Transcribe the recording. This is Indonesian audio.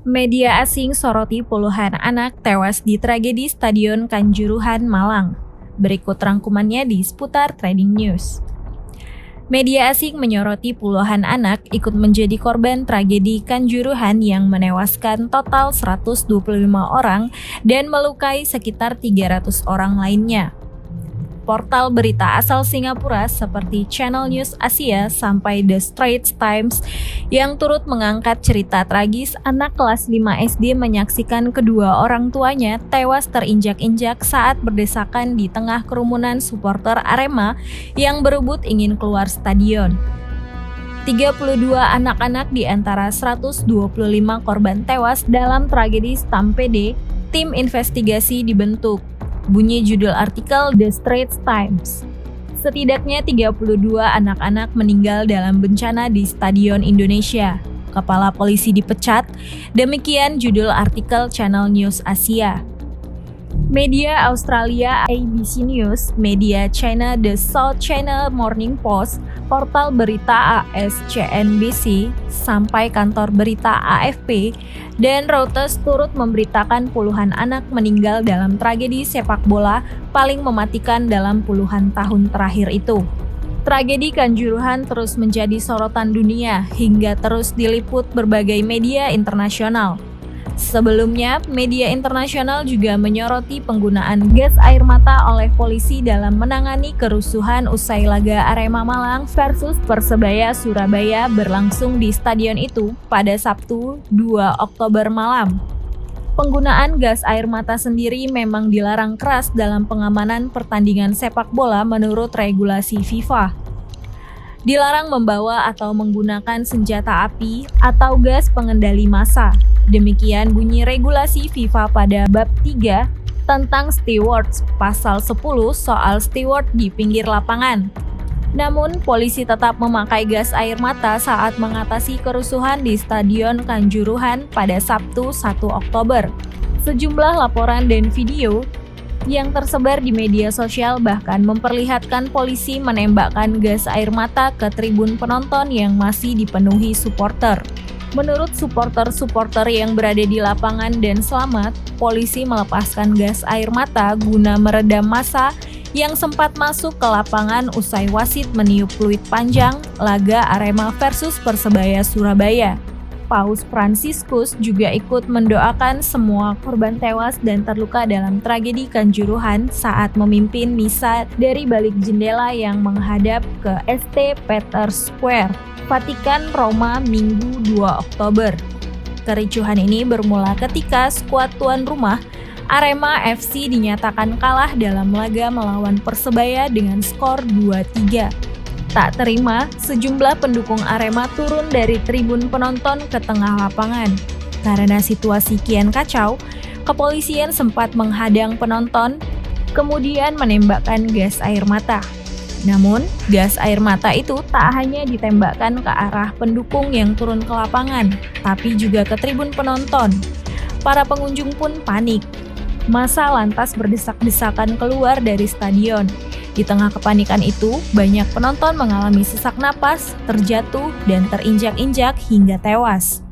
Media asing soroti puluhan anak tewas di tragedi Stadion Kanjuruhan, Malang. Berikut rangkumannya di seputar Trending News. Media asing menyoroti puluhan anak ikut menjadi korban tragedi Kanjuruhan yang menewaskan total 125 orang dan melukai sekitar 300 orang lainnya. Portal berita asal Singapura seperti Channel News Asia sampai The Straits Times yang turut mengangkat cerita tragis anak kelas 5 SD menyaksikan kedua orang tuanya tewas terinjak-injak saat berdesakan di tengah kerumunan supporter Arema yang berebut ingin keluar stadion. 32 anak-anak di antara 125 korban tewas dalam tragedi Stampede, tim investigasi dibentuk. Bunyi judul artikel The Straits Times. Setidaknya 32 anak-anak meninggal dalam bencana di Stadion Indonesia. Kepala polisi dipecat. Demikian judul artikel Channel News Asia. Media Australia ABC News, media China The South China Morning Post, portal berita AS CNBC, sampai kantor berita AFP, dan Reuters turut memberitakan puluhan anak meninggal dalam tragedi sepak bola paling mematikan dalam puluhan tahun terakhir itu. Tragedi Kanjuruhan terus menjadi sorotan dunia hingga terus diliput berbagai media internasional. Sebelumnya, media internasional juga menyoroti penggunaan gas air mata oleh polisi dalam menangani kerusuhan usai laga Arema Malang versus Persebaya Surabaya berlangsung di stadion itu pada Sabtu 2 Oktober malam. Penggunaan gas air mata sendiri memang dilarang keras dalam pengamanan pertandingan sepak bola menurut regulasi FIFA. Dilarang membawa atau menggunakan senjata api atau gas pengendali massa. Demikian bunyi regulasi FIFA pada bab 3 tentang stewards, pasal 10 soal steward di pinggir lapangan. Namun, polisi tetap memakai gas air mata saat mengatasi kerusuhan di Stadion Kanjuruhan pada Sabtu 1 Oktober. Sejumlah laporan dan video yang tersebar di media sosial bahkan memperlihatkan polisi menembakkan gas air mata ke tribun penonton yang masih dipenuhi supporter. Menurut supporter-supporter yang berada di lapangan dan selamat, polisi melepaskan gas air mata guna meredam massa yang sempat masuk ke lapangan usai wasit meniup peluit panjang laga Arema versus Persebaya Surabaya. Paus Fransiskus juga ikut mendoakan semua korban tewas dan terluka dalam tragedi Kanjuruhan saat memimpin misa dari balik jendela yang menghadap ke St. Peter's Square, Vatikan, Roma, Minggu 2 Oktober. Kericuhan ini bermula ketika skuad tuan rumah Arema FC dinyatakan kalah dalam laga melawan Persebaya dengan skor 2-3. Tak terima, sejumlah pendukung Arema turun dari tribun penonton ke tengah lapangan. Karena situasi kian kacau, kepolisian sempat menghadang penonton, kemudian menembakkan gas air mata. Namun, gas air mata itu tak hanya ditembakkan ke arah pendukung yang turun ke lapangan, tapi juga ke tribun penonton. Para pengunjung pun panik. Massa lantas berdesak-desakan keluar dari stadion. Di tengah kepanikan itu, banyak penonton mengalami sesak napas, terjatuh, dan terinjak-injak hingga tewas.